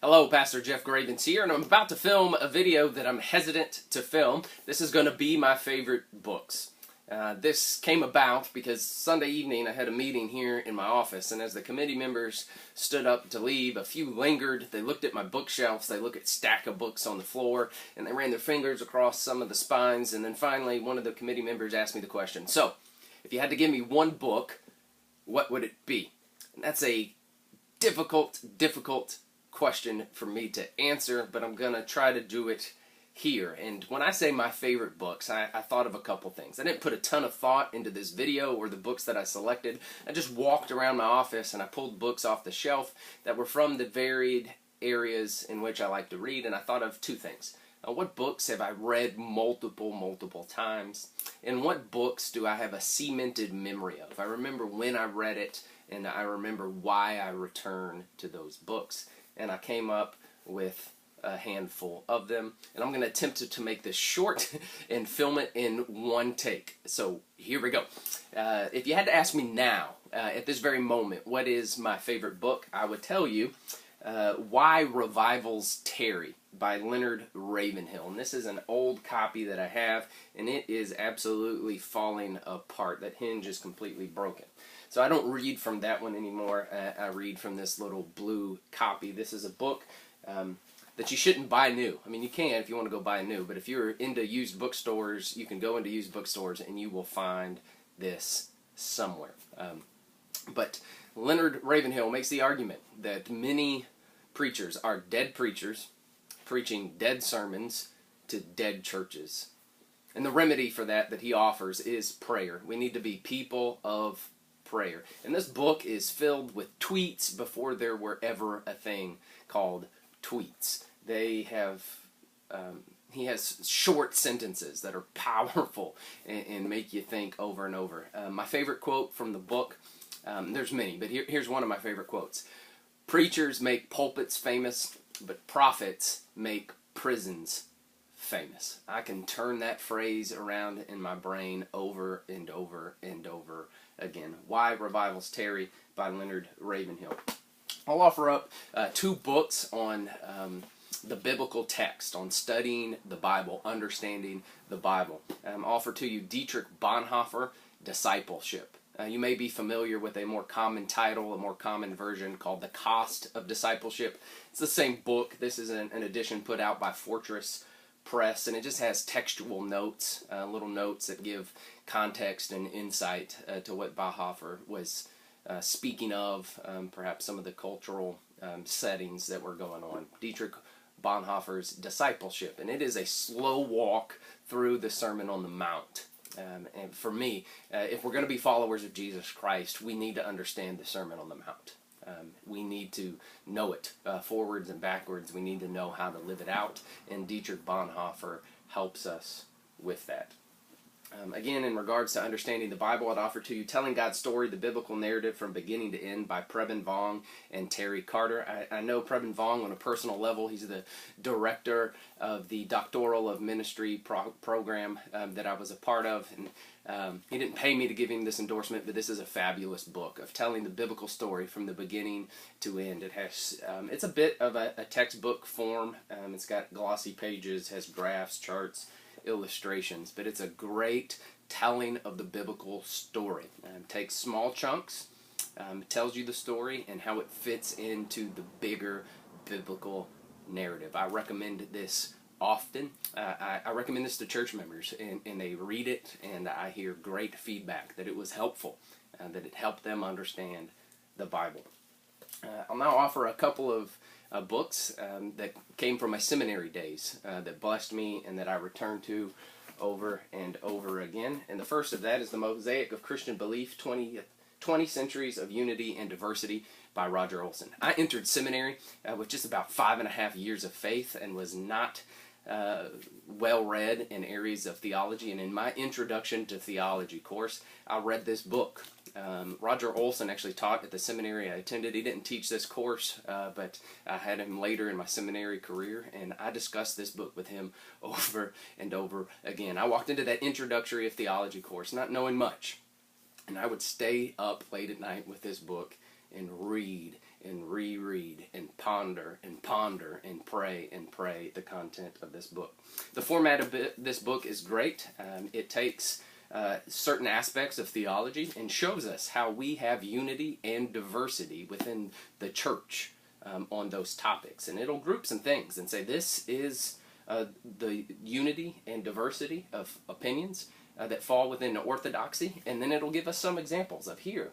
Hello, Pastor Jeff Gravens here, and I'm about to film a video that I'm hesitant to film. This is going to be my favorite books. This came about because Sunday evening I had a meeting here in my office, and as the committee members stood up to leave, a few lingered. They looked at my bookshelves, they looked at stack of books on the floor, and they ran their fingers across some of the spines, and then finally one of the committee members asked me the question, so, if you had to give me one book, what would it be? And that's a difficult question for me to answer, but I'm going to try to do it here. And when I say my favorite books, I thought of a couple things. I didn't put a ton of thought into this video or the books that I selected. I just walked around my office and I pulled books off the shelf that were from the varied areas in which I like to read, and I thought of two things. What books have I read multiple times? And what books do I have a cemented memory of? I remember when I read it, and I remember why I return to those books. And I came up with a handful of them, and I'm going to attempt to make this short and film it in one take. So here we go. If you had to ask me now, at this very moment, what is my favorite book, I would tell you Why Revivals Tarry by Leonard Ravenhill. And this is an old copy that I have, and it is absolutely falling apart. That hinge is completely broken. So I don't read from that one anymore. I read from this little blue copy. This is a book that you shouldn't buy new. I mean, you can if you want to go buy new, but if you're into used bookstores, you can go into used bookstores and you will find this somewhere. But Leonard Ravenhill makes the argument that many preachers are dead preachers preaching dead sermons to dead churches. And the remedy for that he offers is prayer. We need to be people of prayer. And this book is filled with tweets before there were ever a thing called tweets. He has short sentences that are powerful and make you think over and over. My favorite quote from the book, there's many, but here's one of my favorite quotes. Preachers make pulpits famous, but prophets make prisons famous. I can turn that phrase around in my brain over and over and over again. Why Revivals Tarry by Leonard Ravenhill. I'll offer up two books on the biblical text, on studying the Bible, understanding the Bible. I'll offer to you Dietrich Bonhoeffer, Discipleship. You may be familiar with a more common title, a more common version called The Cost of Discipleship. It's the same book. This is an edition put out by Fortress Press, and it just has textual notes, little notes that give context and insight to what Bonhoeffer was speaking of, perhaps some of the cultural settings that were going on. Dietrich Bonhoeffer's Discipleship, and it is a slow walk through the Sermon on the Mount. And for me, if we're going to be followers of Jesus Christ, we need to understand the Sermon on the Mount. We need to know it forwards and backwards. We need to know how to live it out, and Dietrich Bonhoeffer helps us with that. Again, in regards to understanding the Bible, I'd offer to you Telling God's Story, the Biblical Narrative from Beginning to End by Preben Vong and Terry Carter. I know Preben Vong on a personal level. He's the director of the Doctoral of Ministry program that I was a part of. And he didn't pay me to give him this endorsement, but this is a fabulous book of telling the biblical story from the beginning to end. It has, it's a bit of a textbook form. It's got glossy pages, has graphs, charts, illustrations, but it's a great telling of the biblical story. Takes small chunks, tells you the story and how it fits into the bigger biblical narrative. I recommend this often. I recommend this to church members, and they read it, and I hear great feedback that it was helpful, that it helped them understand the Bible. I'll now offer a couple of books that came from my seminary days that blessed me and that I return to over and over again. And the first of that is The Mosaic of Christian Belief, 20 Centuries of Unity and Diversity by Roger Olson. I entered seminary with just about 5.5 years of faith and was not well read in areas of theology, and in my introduction to theology course I read this book. Roger Olson actually taught at the seminary I attended. He didn't teach this course, but I had him later in my seminary career, and I discussed this book with him over and over again. I walked into that introductory of theology course not knowing much, and I would stay up late at night with this book and read and reread and ponder and ponder and pray the content of this book. The format of this book is great. It takes certain aspects of theology and shows us how we have unity and diversity within the church on those topics. And it'll group some things and say this is the unity and diversity of opinions that fall within orthodoxy, and then it'll give us some examples of here.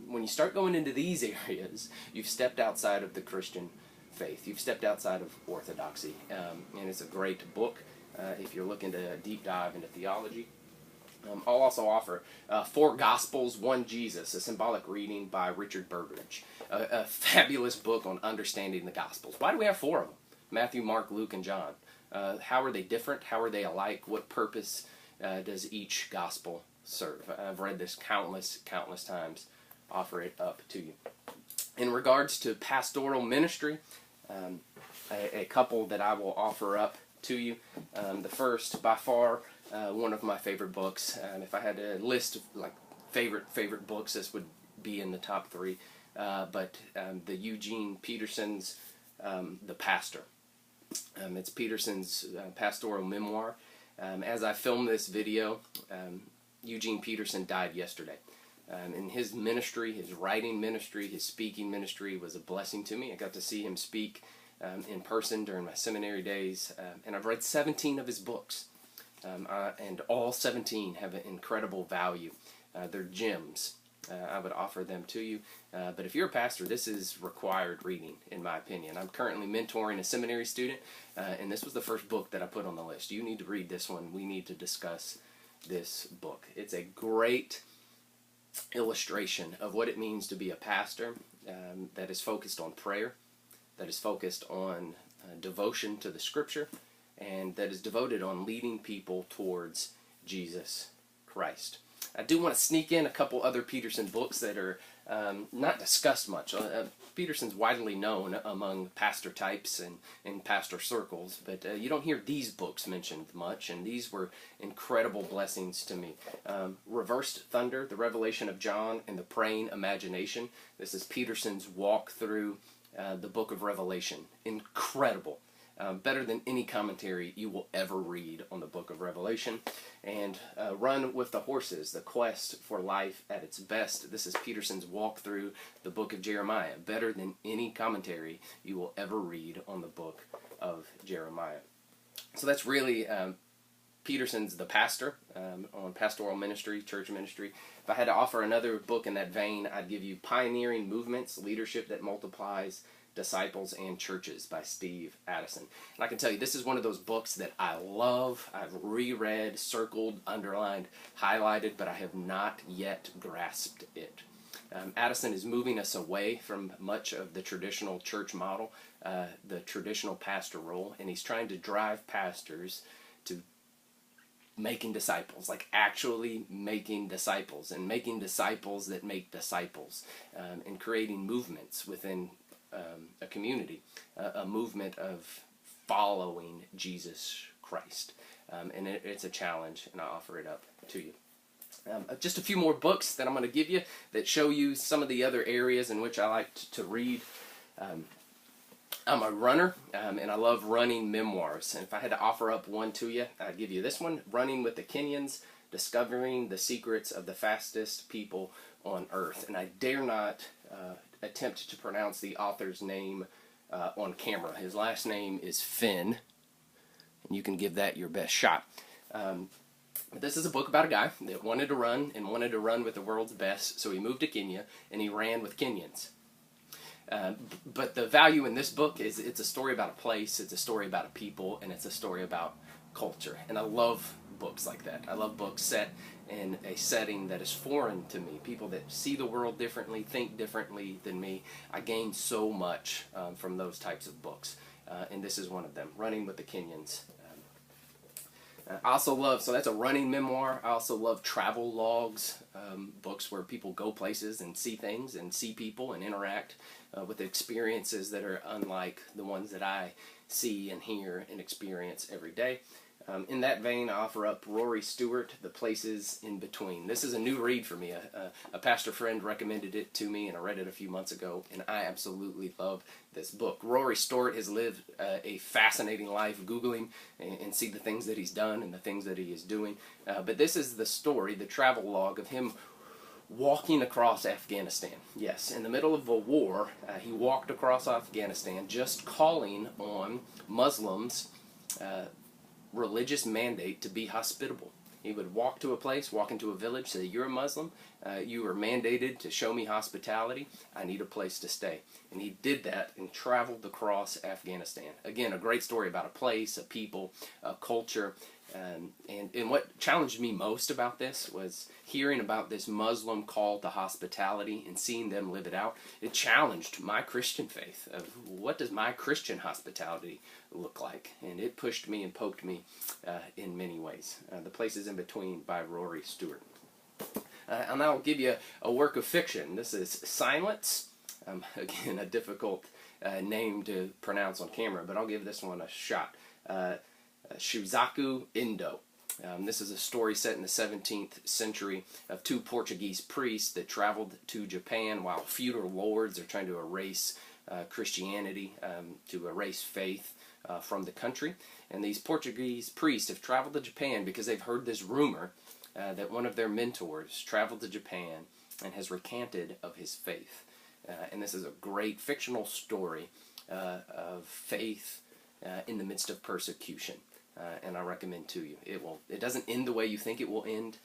When you start going into these areas, you've stepped outside of the Christian faith. You've stepped outside of orthodoxy, and it's a great book if you're looking to deep dive into theology. I'll also offer 4 Gospels, 1 Jesus, a symbolic reading by Richard Burbridge, a fabulous book on understanding the Gospels. Why do we have 4 of them? Matthew, Mark, Luke, and John. How are they different? How are they alike? What purpose does each gospel serve? I've read this countless times. Offer it up to you. In regards to pastoral ministry, a couple that I will offer up to you. The first, by far, one of my favorite books. If I had a list of like favorite books, this would be in the top 3. But the Eugene Peterson's The Pastor. It's Peterson's pastoral memoir. As I film this video, Eugene Peterson died yesterday. And his ministry, his writing ministry, his speaking ministry was a blessing to me. I got to see him speak in person during my seminary days. And I've read 17 of his books. And all 17 have an incredible value. They're gems. I would offer them to you. But if you're a pastor, this is required reading, in my opinion. I'm currently mentoring a seminary student, and this was the first book that I put on the list. You need to read this one. We need to discuss this book. It's a great illustration of what it means to be a pastor that is focused on prayer, that is focused on devotion to the Scripture, and that is devoted on leading people towards Jesus Christ. I do want to sneak in a couple other Peterson books that are not discussed much. Peterson's widely known among pastor types and in pastor circles, but you don't hear these books mentioned much, and these were incredible blessings to me. Reversed Thunder, The Revelation of John, and The Praying Imagination. This is Peterson's walk through the book of Revelation. Incredible. Better than any commentary you will ever read on the book of Revelation. And Run with the Horses, The Quest for Life at its Best. This is Peterson's walk through the book of Jeremiah. Better than any commentary you will ever read on the book of Jeremiah. So that's really Peterson's The Pastor on pastoral ministry, church ministry. If I had to offer another book in that vein, I'd give you Pioneering Movements, Leadership That Multiplies Disciples and Churches by Steve Addison. And I can tell you, this is one of those books that I love. I've reread, circled, underlined, highlighted, but I have not yet grasped it. Addison is moving us away from much of the traditional church model, the traditional pastor role, and he's trying to drive pastors to making disciples, like actually making disciples, and making disciples that make disciples, and creating movements within a community, a movement of following Jesus Christ. And it's a challenge, and I offer it up to you. Just a few more books that I'm going to give you that show you some of the other areas in which I like to read. I'm a runner, and I love running memoirs. And if I had to offer up one to you, I'd give you this one, Running with the Kenyans, Discovering the Secrets of the Fastest People on Earth. And I dare not attempt to pronounce the author's name on camera. His last name is Finn, and you can give that your best shot. But this is a book about a guy that wanted to run and wanted to run with the world's best, so he moved to Kenya and he ran with Kenyans. But the value in this book is it's a story about a place, it's a story about a people, and it's a story about culture. And I love books like that. I love books set in a setting that is foreign to me. People that see the world differently, think differently than me. I gain so much from those types of books. And this is one of them, Running with the Kenyans. I also love, so that's a running memoir. I also love travel logs, books where people go places and see things and see people and interact with experiences that are unlike the ones that I see and hear and experience every day. In that vein, I offer up Rory Stewart, The Places in Between. This is a new read for me. A pastor friend recommended it to me, and I read it a few months ago, and I absolutely love this book. Rory Stewart has lived a fascinating life, Googling and see the things that he's done and the things that he is doing. But this is the story, the travel log of him walking across Afghanistan. Yes, in the middle of a war, he walked across Afghanistan just calling on Muslims' religious mandate to be hospitable. He would walk to a place, walk into a village, say, "You're a Muslim, you are mandated to show me hospitality, I need a place to stay." And he did that and traveled across Afghanistan. Again, a great story about a place, a people, a culture. And what challenged me most about this was hearing about this Muslim call to hospitality and seeing them live it out. It challenged my Christian faith of what does my Christian hospitality look like? And it pushed me and poked me in many ways. The Places in Between by Rory Stewart. And I'll give you a work of fiction. This is Silence. Again, a difficult name to pronounce on camera, but I'll give this one a shot. Shuzaku Indo. This is a story set in the 17th century of two Portuguese priests that traveled to Japan while feudal lords are trying to erase Christianity, to erase faith from the country. And these Portuguese priests have traveled to Japan because they've heard this rumor that one of their mentors traveled to Japan and has recanted of his faith. And this is a great fictional story of faith in the midst of persecution. And I recommend to you. It doesn't end the way you think it will end.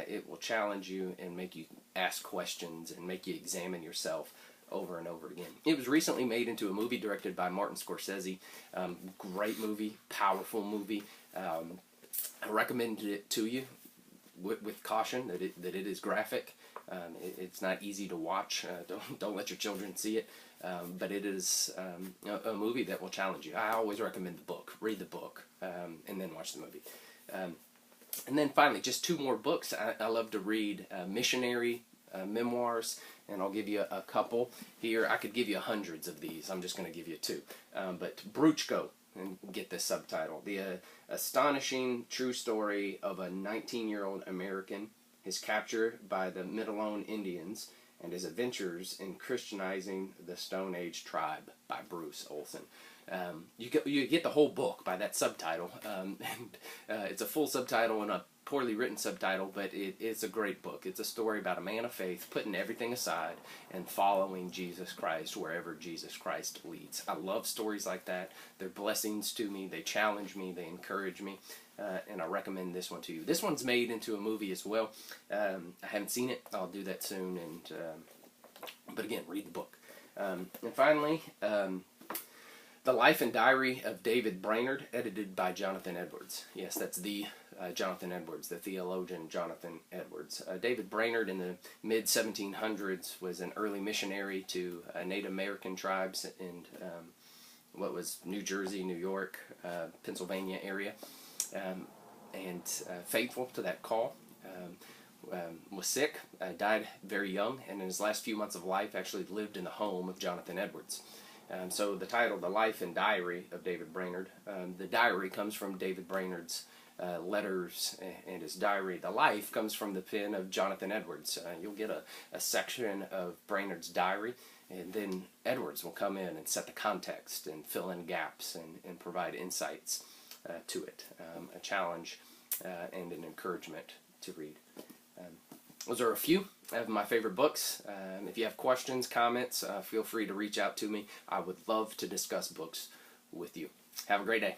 It will challenge you and make you ask questions and make you examine yourself over and over again. It was recently made into a movie directed by Martin Scorsese. Great movie, powerful movie. I recommend it to you with caution that it is graphic. It's not easy to watch. Don't let your children see it. But it is a movie that will challenge you. I always recommend the book. Read the book, and then watch the movie. And then finally, just two more books. I love to read missionary memoirs, and I'll give you a couple here. I could give you hundreds of these. I'm just going to give you two. But Bruchko, and get this subtitle. The astonishing true story of a 19-year-old American, his capture by the Middletown Indians, and his adventures in Christianizing the Stone Age tribe by Bruce Olson. You get the whole book by that subtitle. It's a full subtitle and a poorly written subtitle, but it's a great book. It's a story about a man of faith putting everything aside and following Jesus Christ wherever Jesus Christ leads. I love stories like that. They're blessings to me. They challenge me. They encourage me. And I recommend this one to you. This one's made into a movie as well. I haven't seen it. I'll do that soon. But again, read the book. And finally, The Life and Diary of David Brainerd, edited by Jonathan Edwards. Yes, that's the Jonathan Edwards, the theologian Jonathan Edwards. David Brainerd in the mid-1700s was an early missionary to Native American tribes in what was New Jersey, New York, Pennsylvania area. And faithful to that call, was sick, died very young, and in his last few months of life actually lived in the home of Jonathan Edwards. So the title, The Life and Diary of David Brainerd, the diary comes from David Brainerd's letters and his diary. The life comes from the pen of Jonathan Edwards. You'll get a section of Brainerd's diary, and then Edwards will come in and set the context and fill in gaps and provide insights to it. A challenge and an encouragement to read. Those are a few of my favorite books. If you have questions, comments, feel free to reach out to me. I would love to discuss books with you. Have a great day.